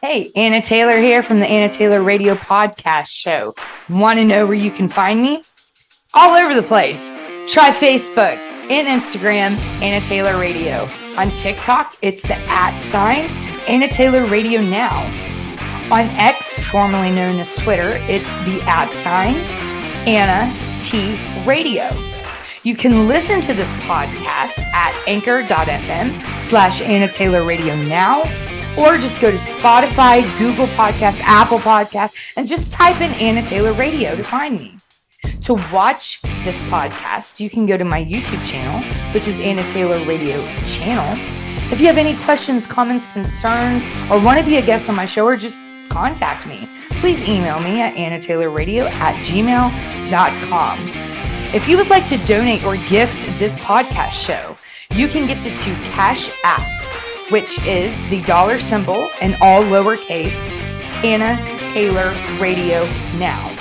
Hey, Anna Taylor here from the Anna Taylor Radio Podcast Show. Want to know where you can find me? All over the place. Try Facebook and Instagram, Anna Taylor Radio. On TikTok, it's the @ Anna Taylor Radio Now. On X, formerly known as Twitter, it's the @ Anna T Radio. You can listen to this podcast at anchor.fm/Anna Taylor Radio Now, or just go to Spotify, Google Podcasts, Apple Podcasts, and just type in Anna Taylor Radio to find me. To watch this podcast, you can go to my YouTube channel, which is Anna Taylor Radio Channel. If you have any questions, comments, concerns, or want to be a guest on my show, or just contact me, please email me at annataylorradio@gmail.com. If you would like to donate or gift this podcast show, you can gift it to Cash App, which is the $ symbol in all lowercase, Anna Taylor Radio Now.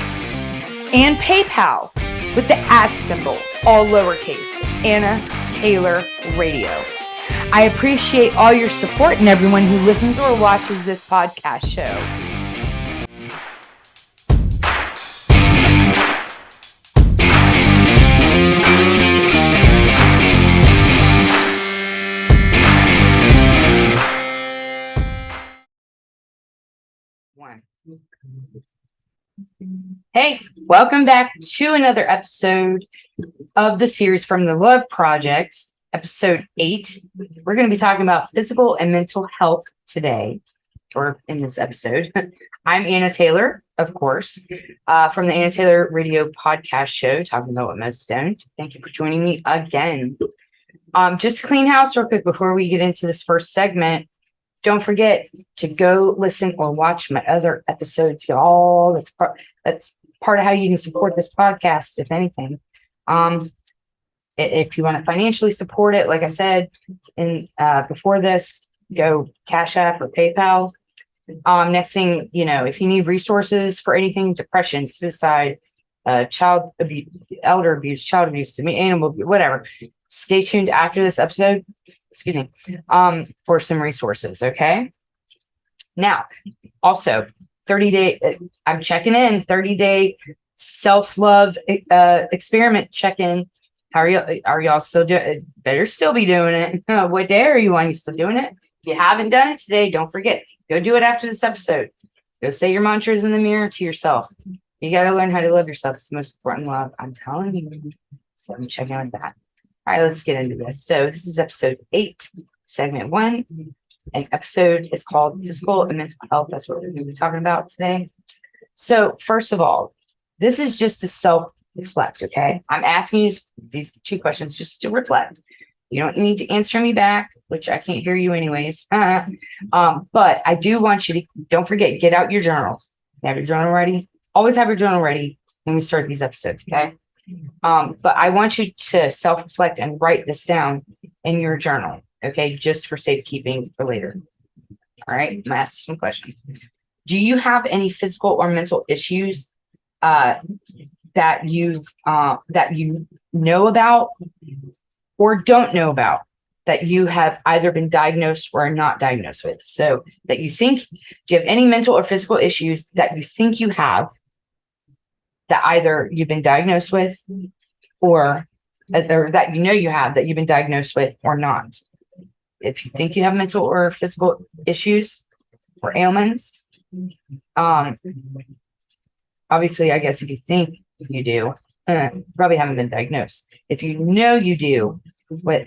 And PayPal with the @ symbol, all lowercase, Anna Taylor Radio. I appreciate all your support and everyone who listens or watches this podcast show. Hey, welcome back to another episode of the series from the Love Project, episode 8. We're going to be talking about physical and mental health today, or in this episode. I'm Anna Taylor, of course, from the Anna Taylor Radio Podcast Show, talking about what most don't. Thank you for joining me again. Just to clean house real quick before we get into this first segment. Don't forget to go listen or watch my other episodes, y'all. That's part of how you can support this podcast, if anything. If you want to financially support it, like I said, before this, go Cash App or PayPal. Next thing, if you need resources for anything, depression, suicide, child abuse, elder abuse, child abuse, animal abuse, whatever, stay tuned after this episode. For some resources, okay? Now, also, 30-day, I'm checking in, 30-day self-love experiment check-in. How are y'all still doing? Better still be doing it. What day are you on? You still doing it? If you haven't done it today, don't forget. Go do it after this episode. Go say your mantras in the mirror to yourself. You got to learn how to love yourself. It's the most important love. I'm telling you. So let me check in with that. All right, let's get into this. So this is episode 8, segment 1. And episode is called Physical and Mental Health. That's what we're going to be talking about today. So first of all, this is just to self-reflect, okay? I'm asking you these 2 questions just to reflect. You don't need to answer me back, which I can't hear you anyways. But I do want you to, don't forget, get out your journals. Have your journal ready. Always have your journal ready when we start these episodes, okay? But I want you to self-reflect and write this down in your journal, okay? Just for safekeeping for later. All right, I'm gonna ask you some questions. Do you have any physical or mental issues that you know about or don't know about, that you have either been diagnosed or are not diagnosed with? So that you think, do you have any mental or physical issues that you think you have, that either you've been diagnosed with or that you have, that you've been diagnosed with or not? If you think you have mental or physical issues or ailments, obviously, I guess if you think you do, probably haven't been diagnosed. If you know you do,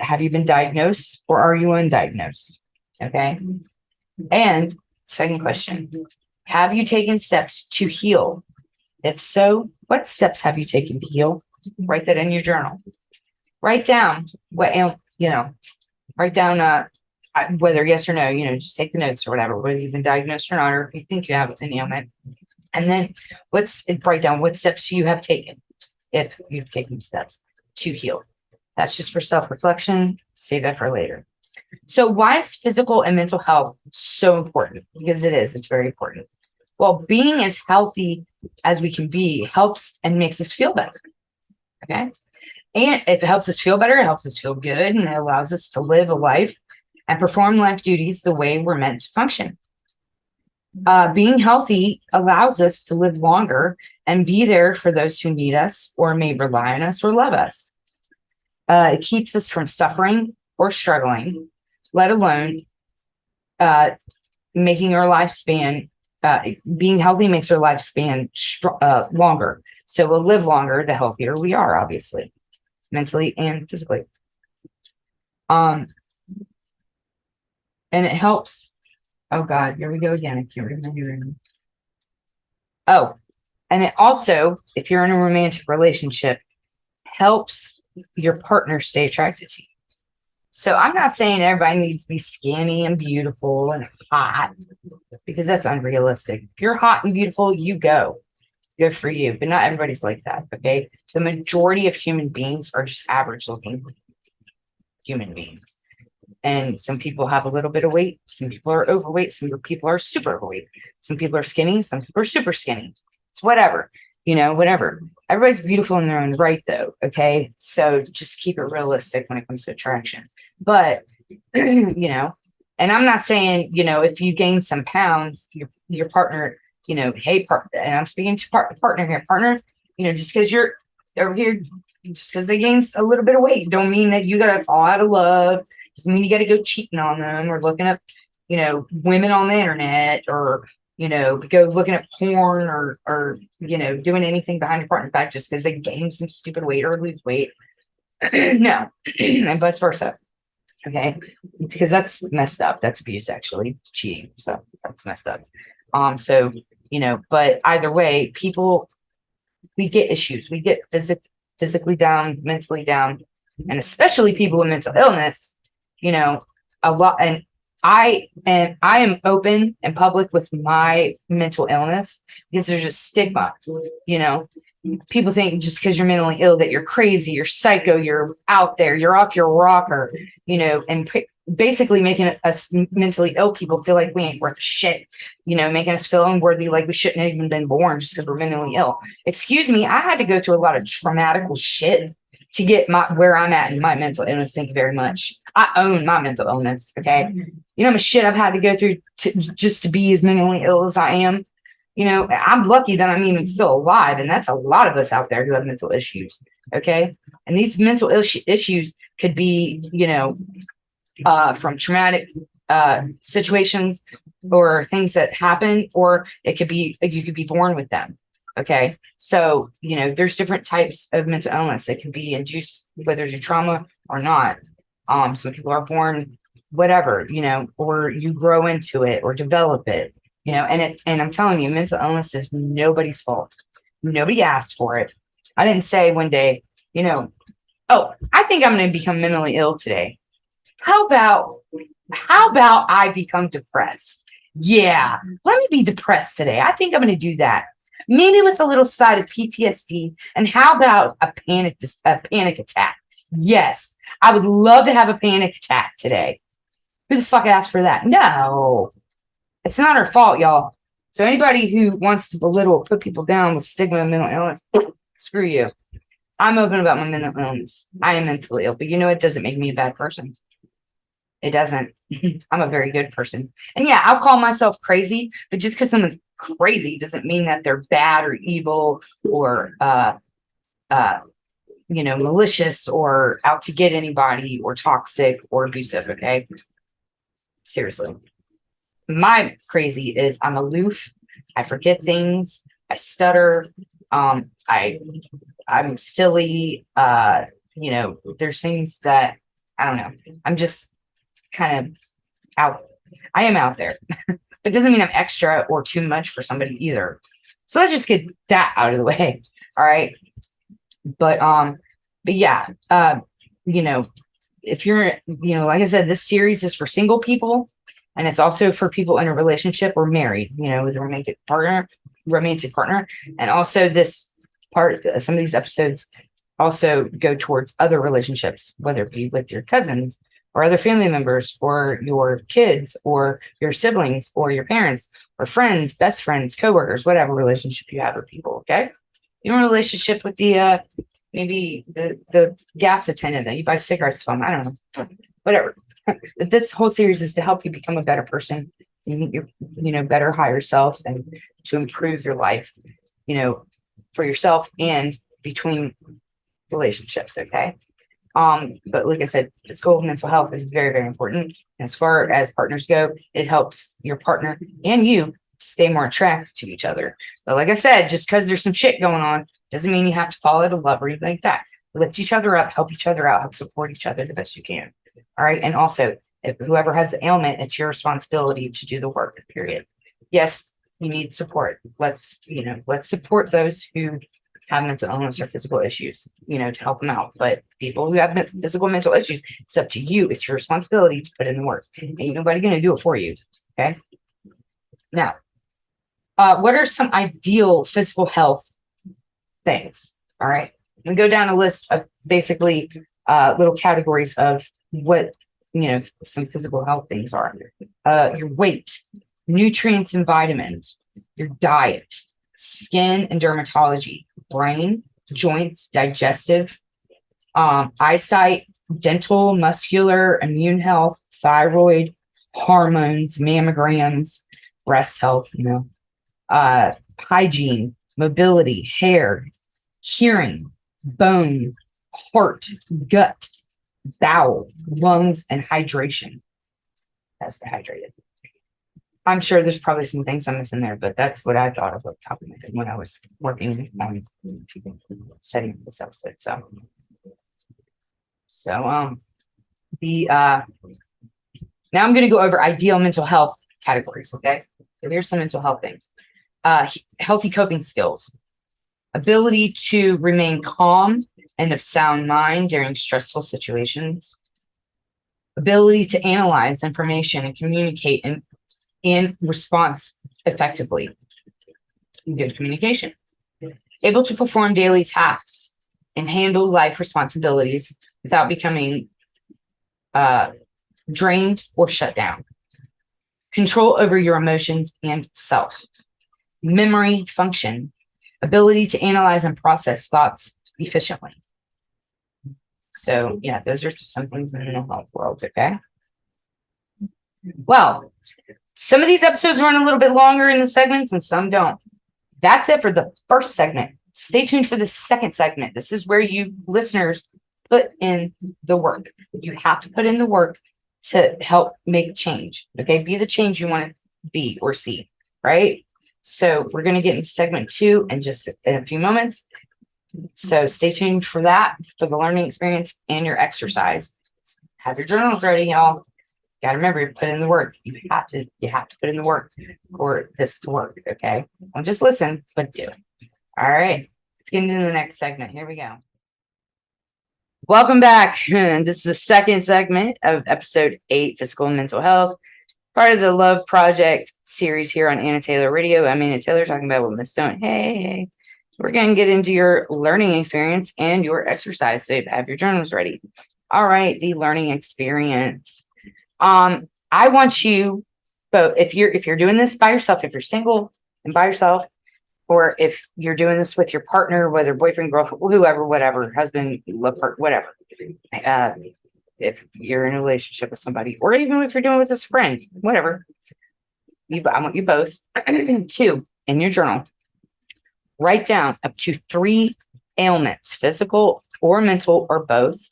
have you been diagnosed or are you undiagnosed? Okay. And second question, have you taken steps to heal? If so, what steps have you taken to heal? Write that in your journal. Write down whether yes or no, just take the notes or whatever, whether you've been diagnosed or not, or if you think you have an ailment. And then write down what steps you have taken, if you've taken steps to heal. That's just for self-reflection. Save that for later. So why is physical and mental health so important? Because it's very important. Well, being as healthy as we can be helps and makes us feel better. Okay. And if it helps us feel better, it helps us feel good, and it allows us to live a life and perform life duties the way we're meant to function. Being healthy allows us to live longer and be there for those who need us or may rely on us or love us. It keeps us from suffering or struggling, let alone uh, making our lifespan. Being healthy makes our lifespan longer. So we'll live longer the healthier we are, obviously, mentally and physically. And it helps. Oh God, here we go again. I can't remember. Oh, and it also, if you're in a romantic relationship, helps your partner stay attracted to you. So I'm not saying everybody needs to be skinny and beautiful and hot because that's unrealistic. If you're hot and beautiful, you go. Good for you. But not everybody's like that. Okay. The majority of human beings are just average looking human beings. And some people have a little bit of weight. Some people are overweight. Some people are super overweight. Some people are skinny. Some people are super skinny. It's whatever, whatever. Everybody's beautiful in their own right, though. Okay. So just keep it realistic when it comes to attraction. But, and I'm not saying, if you gain some pounds, your partner, hey, and I'm speaking to partner here, partner, just because you're over here, just because they gain a little bit of weight, don't mean that you got to fall out of love. Doesn't mean you got to go cheating on them or looking up, women on the internet or, go looking at porn or, doing anything behind your partner's back just because they gain some stupid weight or lose weight. No, and vice versa. Okay. Because that's messed up. That's abuse, actually, cheating. So that's messed up. So, but either way, we get issues. We get physically down, mentally down, and especially people with mental illness, a lot. And I am open and public with my mental illness because there's a stigma, people think just because you're mentally ill that you're crazy, you're psycho, you're out there, you're off your rocker, and basically making us mentally ill people feel like we ain't worth shit, making us feel unworthy, like we shouldn't have even been born just because we're mentally ill. Excuse me, I had to go through a lot of traumatical shit to get where I'm at in my mental illness. Thank you very much. I own my mental illness. Okay. How much shit I've had to go through just to be as mentally ill as I am. I'm lucky that I'm even still alive. And that's a lot of us out there who have mental issues. Okay. And these mental issues could be, from traumatic situations or things that happen, or it could be, you could be born with them. Okay. So, there's different types of mental illness. It can be induced, whether it's a trauma or not. Some people are born, whatever, or you grow into it or develop it. And I'm telling you, mental illness is nobody's fault. Nobody asked for it. I didn't say one day, oh, I think I'm going to become mentally ill today. How about I become depressed? Yeah, let me be depressed today. I think I'm going to do that. Maybe with a little side of PTSD. And how about a panic attack? Yes, I would love to have a panic attack today. Who the fuck asked for that? No. It's not our fault, y'all. So anybody who wants to belittle or put people down with stigma and mental illness, screw you. I'm open about my mental illness. I am mentally ill, but it doesn't make me a bad person. It doesn't. I'm a very good person. And yeah, I'll call myself crazy, but just because someone's crazy doesn't mean that they're bad or evil or malicious or out to get anybody or toxic or abusive. Okay. Seriously. My crazy is I'm aloof. I forget things. I stutter. I'm silly. There's things that I don't know. I'm just kind of out. I am out there. It doesn't mean I'm extra or too much for somebody either. So let's just get that out of the way. All right. But yeah, if you're, like I said, this series is for single people. And it's also for people in a relationship or married, with a romantic partner. And also some of these episodes also go towards other relationships, whether it be with your cousins or other family members or your kids or your siblings or your parents or friends, best friends, coworkers, whatever relationship you have with people. Okay. You're in a relationship with the, maybe the gas attendant that you buy cigarettes from. I don't know, whatever. But this whole series is to help you become a better person, to meet your, better higher self and to improve your life, for yourself and between relationships. Okay. But like I said, physical and mental health is very, very important. As far as partners go, it helps your partner and you stay more attracted to each other. But like I said, just because there's some shit going on doesn't mean you have to fall out of love or anything like that. Lift each other up, help each other out, help support each other the best you can. All right. And also, if whoever has the ailment, it's your responsibility to do the work, period. Yes, you need support. Let's support those who have mental illness or physical issues, to help them out. But people who have physical mental issues, it's up to you. It's your responsibility to put in the work. Ain't nobody going to do it for you. Okay. Now, what are some ideal physical health things? All right. We go down a list of basically little categories of what, some physical health things are. Your weight, nutrients and vitamins, your diet, skin and dermatology, brain, joints, digestive, eyesight, dental, muscular, immune health, thyroid, hormones, mammograms, breast health, hygiene, mobility, hair, hearing, bone, heart, gut, bowel, lungs, and hydration. That's dehydrated. I'm sure there's probably some things I'm missing there, but that's what I thought of at the top of my head when I was working on setting this episode. So now I'm going to go over ideal mental health categories. Okay, so here's some mental health things. Healthy coping skills, ability to remain calm and of sound mind during stressful situations, ability to analyze information and communicate in response effectively, good communication, able to perform daily tasks and handle life responsibilities without becoming drained or shut down, control over your emotions and self, memory function, ability to analyze and process thoughts efficiently. So yeah, those are some things in the mental health world. Okay. Well, some of these episodes run a little bit longer in the segments and some don't. That's it for the first segment. Stay tuned for the second segment. This is where you listeners put in the work. You have to put in the work to help make change. Okay. Be the change you want to be or see. Right. So we're going to get into segment 2 in just in a few moments. So stay tuned for that, for the learning experience and your exercise. Have your journals ready, y'all. Got to remember, put in the work. You have to put in the work for this to work. Okay. Don't just listen, but do it. All right. Let's get into the next segment. Here we go. Welcome back. This is the second segment of episode 8, Physical and Mental Health, part of the Love Project series here on Anna Taylor Radio. I'm Anna Taylor, talking about what Miss Stone. Hey. We're going to get into your learning experience and your exercise. So have your journals ready. All right, the learning experience. I want you both, if you're doing this by yourself, if you're single and by yourself, or if you're doing this with your partner, whether boyfriend, girlfriend, whoever, whatever, husband, love partner, whatever. If you're in a relationship with somebody, or even if you're doing it with a friend, whatever. I want you both to, in your journal, write down up to 3 ailments, physical or mental or both,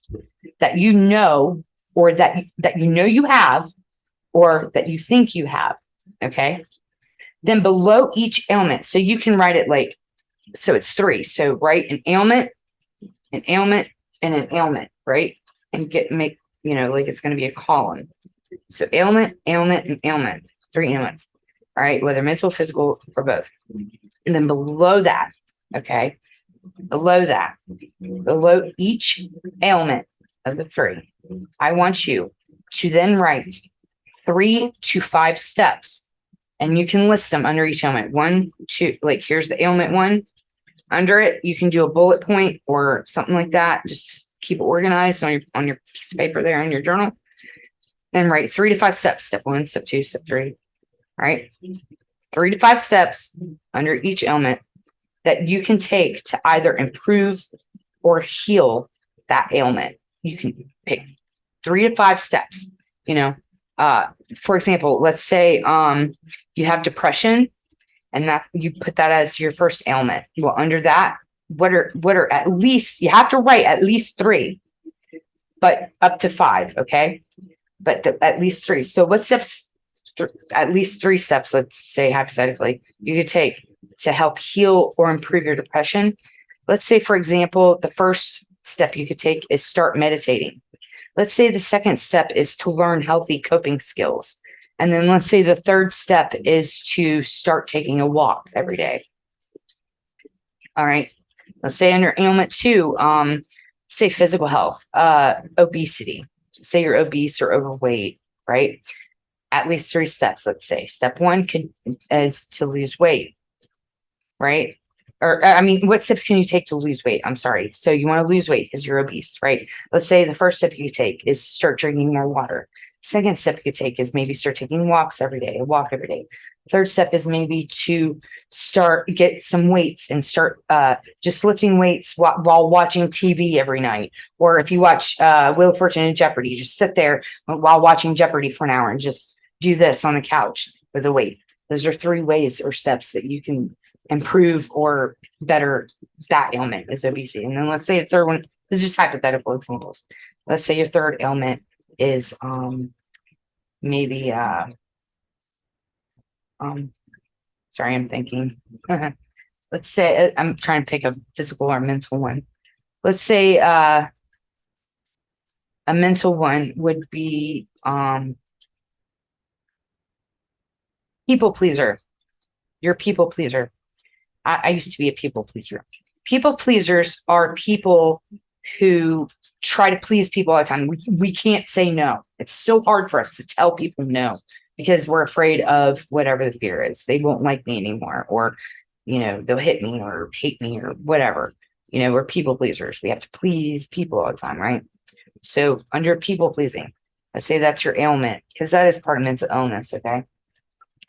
that you know, or that you know you have, or that you think you have. Okay. Then below each ailment, so you can write it like, so it's 3. So write an ailment, and an ailment, right? And make, like it's going to be a column. So ailment, and ailment, 3 ailments. All right. Whether mental, physical, or both. And then below that, okay, below each ailment of the 3, I want you to then write 3 to 5 steps, and you can list them under each ailment. 1, 2, like here's the ailment 1. Under it, you can do a bullet point or something like that. Just keep it organized on your piece of paper there in your journal, and write 3 to 5 steps. Step 1, step 2, step 3. All right. 3 to 5 steps under each ailment that you can take to either improve or heal that ailment. You can pick 3 to 5 steps, For example, let's say you have depression and that you put that as your first ailment. Well, under that, what are at least, you have to write at least 3, but up to 5, okay? But at least 3. So what steps, at least 3 steps, let's say hypothetically, you could take to help heal or improve your depression. Let's say, for example, the first step you could take is start meditating. Let's say the second step is to learn healthy coping skills. And then let's say the third step is to start taking a walk every day. All right. Let's say under ailment 2, say physical health, obesity. Say you're obese or overweight, right? At least 3 steps, let's say. Step 1 is to lose weight, right? Or I mean, what steps can you take to lose weight? I'm sorry. So you want to lose weight because you're obese, right? Let's say the first step you take is start drinking more water. Second step you could take is maybe start taking walks every day, a walk every day. Third step is maybe to get some weights and start just lifting weights while watching TV every night. Or if you watch Wheel of Fortune and Jeopardy, just sit there while watching Jeopardy for an hour and just do this on the couch with a weight. Those are 3 ways or steps that you can improve or better that ailment is obesity. And then let's say a third one, this is just hypothetical examples. Let's say your third ailment is maybe sorry, I'm thinking. Let's say I'm trying to pick a physical or mental one. Let's say a mental one would be people pleaser. You're a people pleaser. I used to be a people pleaser. People pleasers are people who try to please people all the time. We can't say no. It's so hard for us to tell people no because we're afraid of whatever the fear is. They won't like me anymore, or, they'll hit me or hate me or whatever. We're people pleasers. We have to please people all the time, right? So under people pleasing, let's say that's your ailment, because that is part of mental illness, okay?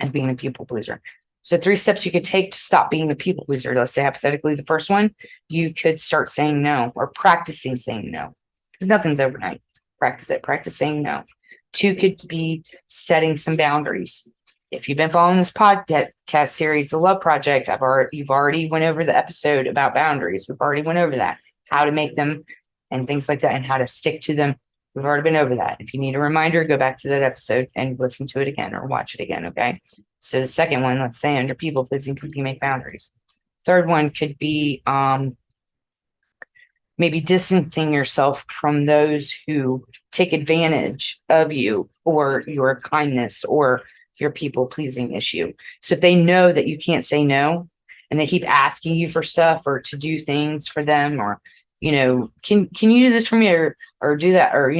And being a people pleaser. So 3 steps you could take to stop being the people pleaser. Let's say hypothetically, the first one, you could start saying no or practicing saying no, because nothing's overnight. Practice it. Practice saying no. 2 could be setting some boundaries. If you've been following this podcast series, The Love Project, you've already went over the episode about boundaries. We've already went over that, how to make them and things like that, and how to stick to them. We've already been over that. If you need a reminder, go back to that episode and listen to it again or watch it again, okay? So the second one, let's say under people pleasing, could be make boundaries. Third one could be maybe distancing yourself from those who take advantage of you or your kindness or your people pleasing issue. So if they know that you can't say no and they keep asking you for stuff or to do things for them, or can you do this for me or do that, or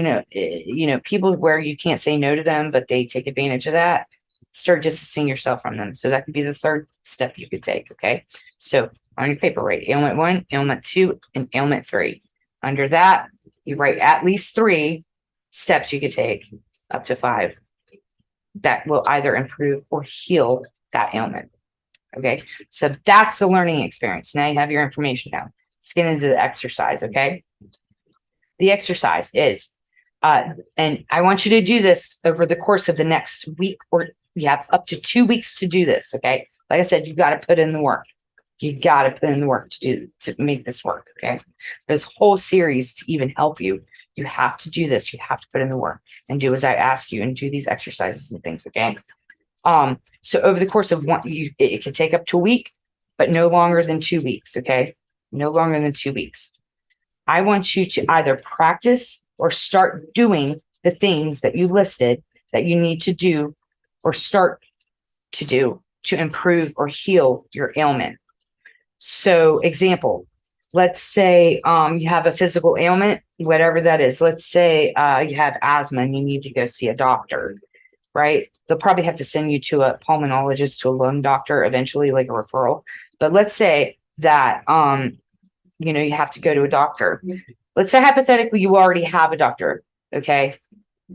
people where you can't say no to them but they take advantage of that, start distancing yourself from them. So that could be the third step you could take. Okay, so on your paper, write ailment 1, ailment 2, and ailment 3. Under that, you write at least 3 steps you could take, up to 5, that will either improve or heal that ailment. Okay, so that's the learning experience. Now you have your information down. Let's get into the exercise. Okay, the exercise is and I want you to do this over the course of the next week, or you have up to 2 weeks to do this. Okay, like I said, you got to put in the work. You got to put in the work to make this work. Okay, this whole series to even help you, you have to do this. You have to put in the work and do as I ask you and do these exercises and things. Okay, so over the course of it could take up to a week, but no longer than 2 weeks. Okay, no longer than 2 weeks. I want you to either practice or start doing the things that you listed that you need to do or start to do to improve or heal your ailment. So example, let's say you have a physical ailment, whatever that is. Let's say you have asthma and you need to go see a doctor, right? They'll probably have to send you to a pulmonologist, to a lung doctor eventually, like a referral. But let's say that you have to go to a doctor. Let's say hypothetically you already have a doctor. Okay,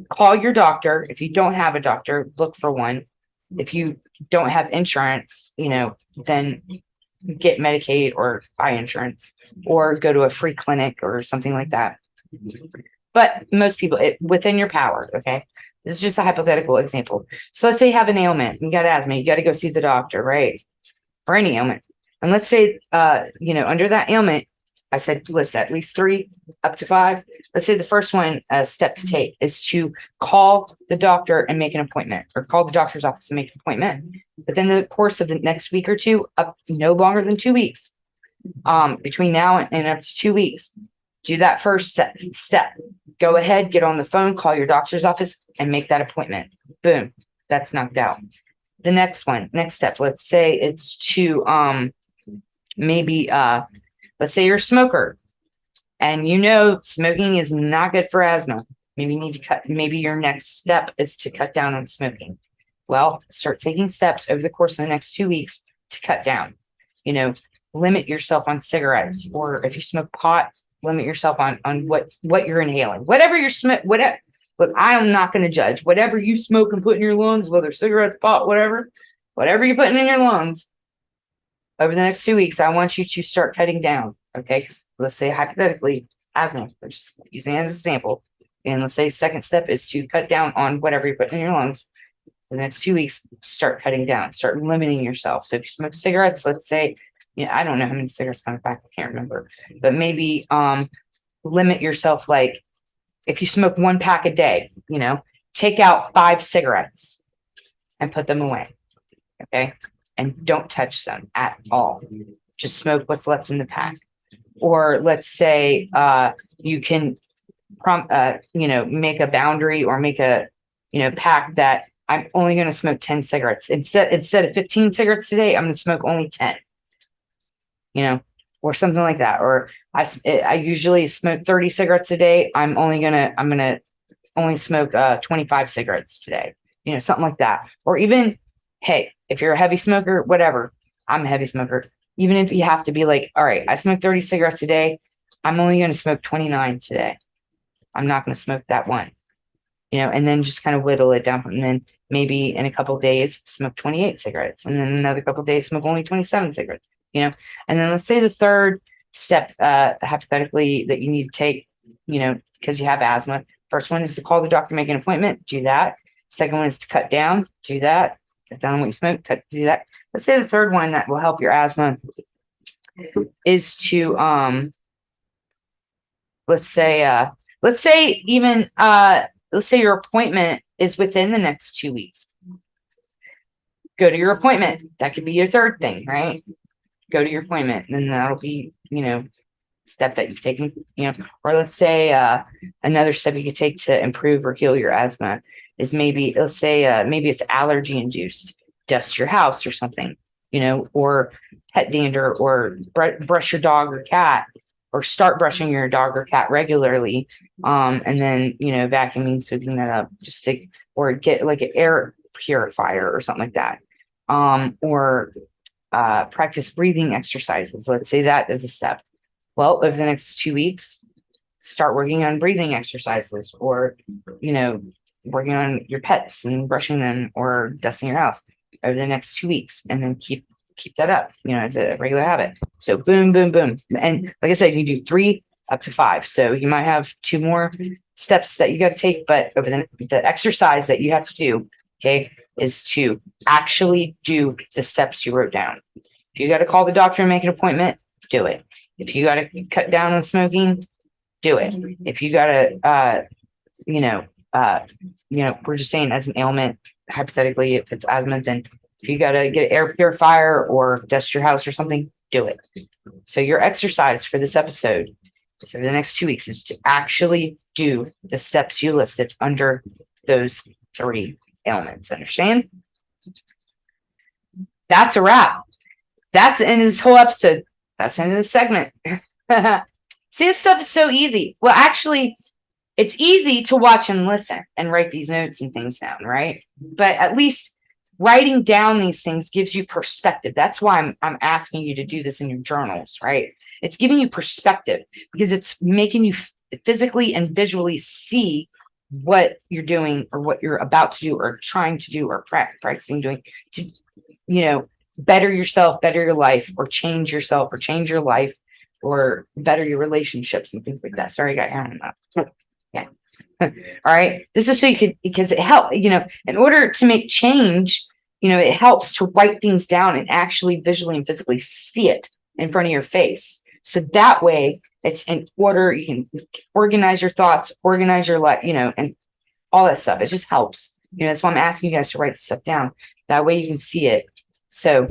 call your doctor. If you don't have a doctor, look for one. If you don't have insurance, then get Medicaid or buy insurance or go to a free clinic or something like that. but most people, within your power. Okay. This is just a hypothetical example. So let's say you have an ailment, you got asthma, you got to go see the doctor, right? Or any ailment. And let's say, under that ailment, I said list at least 3 up to 5. Let's say the first one, step to take is to call the doctor and make an appointment, or call the doctor's office and make an appointment. But then the course of the next week or two, up no longer than 2 weeks, between now and up to 2 weeks, do that first step. Go ahead, get on the phone, call your doctor's office and make that appointment. Boom. That's knocked out. The next step, let's say it's to, maybe, let's say you're a smoker and smoking is not good for asthma. Maybe you need to cut, maybe your next step is to cut down on smoking. Well, start taking steps over the course of the next 2 weeks to cut down. Limit yourself on cigarettes, or if you smoke pot, limit yourself on what you're inhaling. Whatever you're whatever. Look, I am not going to judge. Whatever you smoke and put in your lungs, whether cigarettes, pot, whatever you're putting in your lungs, over the next 2 weeks, I want you to start cutting down. Okay. Let's say hypothetically, asthma, we're just using it as a sample. And let's say second step is to cut down on whatever you're putting in your lungs. The next 2 weeks, start cutting down, start limiting yourself. So if you smoke cigarettes, let's say, I don't know how many cigarettes come back, I can't remember, but maybe limit yourself. Like if you smoke 1 pack a day, take out 5 cigarettes and put them away. Okay. And don't touch them at all. Just smoke what's left in the pack. Or let's say you can make a boundary, or make a pact that I'm only going to smoke 10 cigarettes instead of 15 cigarettes today. I'm going to smoke only 10. Or something like that. Or I usually smoke 30 cigarettes a day. I'm gonna only smoke 25 cigarettes today. Something like that. Or even, hey, if you're a heavy smoker, whatever. I'm a heavy smoker. Even if you have to be like, all right, I smoke 30 cigarettes a day. I'm only going to smoke 29 today. I'm not going to smoke that one. And then just kind of whittle it down. And then maybe in a couple of days, smoke 28 cigarettes. And then another couple of days, smoke only 27 cigarettes. And then let's say the third step, hypothetically, that you need to take, because you have asthma. First one is to call the doctor, make an appointment, do that. Second one is to cut down, do that. Cut down what you smoke, do that. Let's say the third one that will help your asthma is to, let's say your appointment is within the next 2 weeks. Go to your appointment. That could be your third thing, right? Go to your appointment, and then that'll be, step that you've taken, or let's say another step you could take to improve or heal your asthma is maybe, let's say maybe it's allergy induced. Dust your house or something, or pet dander, or brush your dog or cat, or start brushing your dog or cat regularly. And then, vacuuming, sweeping that up, or get like an air purifier or something like that. Or practice breathing exercises. Let's say that is a step. Well, over the next 2 weeks, start working on breathing exercises, or, working on your pets and brushing them, or dusting your house over the next 2 weeks, and then keep that up, as a regular habit. So boom, boom, boom. And like I said, you do 3 up to 5. So you might have 2 more steps that you got to take, but over the exercise that you have to do, okay, is to actually do the steps you wrote down. If you got to call the doctor and make an appointment, do it. If you got to cut down on smoking, do it. If you got to, we're just saying as an ailment, hypothetically, if it's asthma, then if you got to get an air purifier or dust your house or something, do it. So your exercise for this episode, so for the next 2 weeks, is to actually do the steps you listed under those 3 ailments. Understand? That's a wrap. That's the end of this whole episode. That's the end of the segment. See, this stuff is so easy. Well, actually, it's easy to watch and listen and write these notes and things down, right? But at least writing down these things gives you perspective. That's why I'm asking you to do this in your journals, right? It's giving you perspective because it's making you physically and visually see what you're doing, or what you're about to do, or trying to do, or practicing doing to, better yourself, better your life, or change yourself, or change your life, or better your relationships and things like that. Sorry, I got your hand up. Yeah. All right. This is so you could, because it helps, in order to make change, it helps to write things down and actually visually and physically see it in front of your face. So that way it's in order. You can organize your thoughts, organize your life, and all that stuff. It just helps. That's why I'm asking you guys to write this stuff down. That way you can see it. So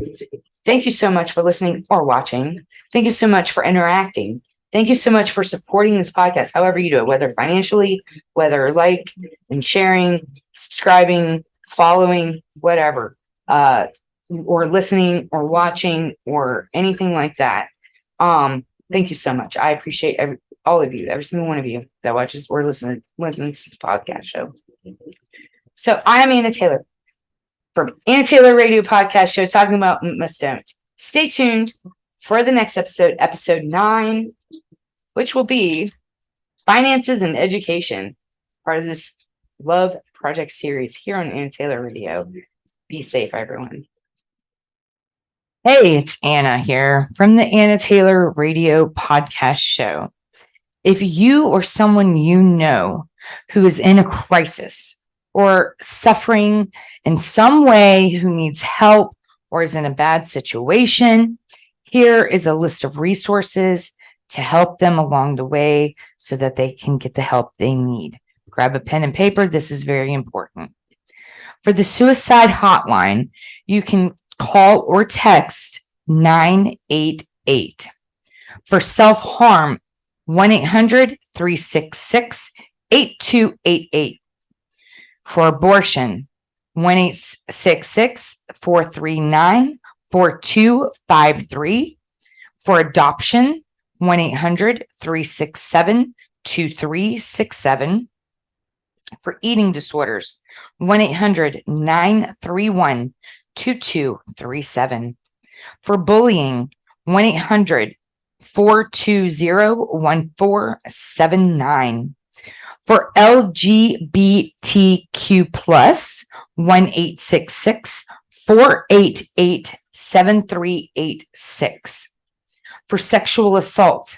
thank you so much for listening or watching. Thank you so much for interacting. Thank you so much for supporting this podcast, however you do it, whether financially, whether like and sharing, subscribing, following, whatever, or listening or watching or anything like that. Thank you so much. I appreciate all of you, every single one of you that watches or listens to this podcast show. So I am Anna Taylor from Anna Taylor Radio Podcast Show, talking about must don't. Stay tuned for the next episode, episode 9, which will be finances and education, part of this Love Project series here on Anna Taylor Radio. Be safe, everyone. Hey, it's Anna here from the Anna Taylor Radio Podcast Show. If you or someone you know who is in a crisis or suffering in some way, who needs help or is in a bad situation, here is a list of resources to help them along the way so that they can get the help they need. Grab a pen and paper. This is very important. For the suicide hotline, you can call or text 988. For self-harm, 1-800-366-8288. For abortion, 1-866-439-4253. For adoption, 1-800-367-2367. For eating disorders, 1-800-931-2237. For bullying, 1-800-420-1479. For LGBTQ+, 1-866-488-7386. For sexual assault,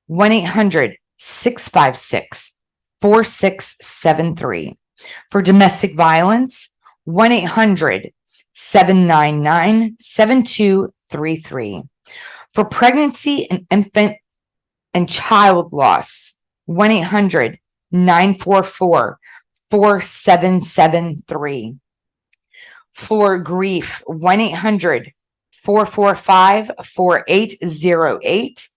1-800-656-4673. For domestic violence, 1-800-799-7233. For pregnancy and infant and child loss, 1-800-944-4773. For grief, 1-800-445-4808.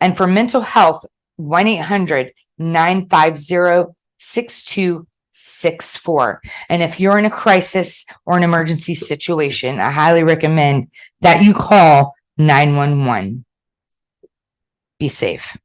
And for mental health, 1-800-950-6264. And if you're in a crisis or an emergency situation, I highly recommend that you call 911. Be safe.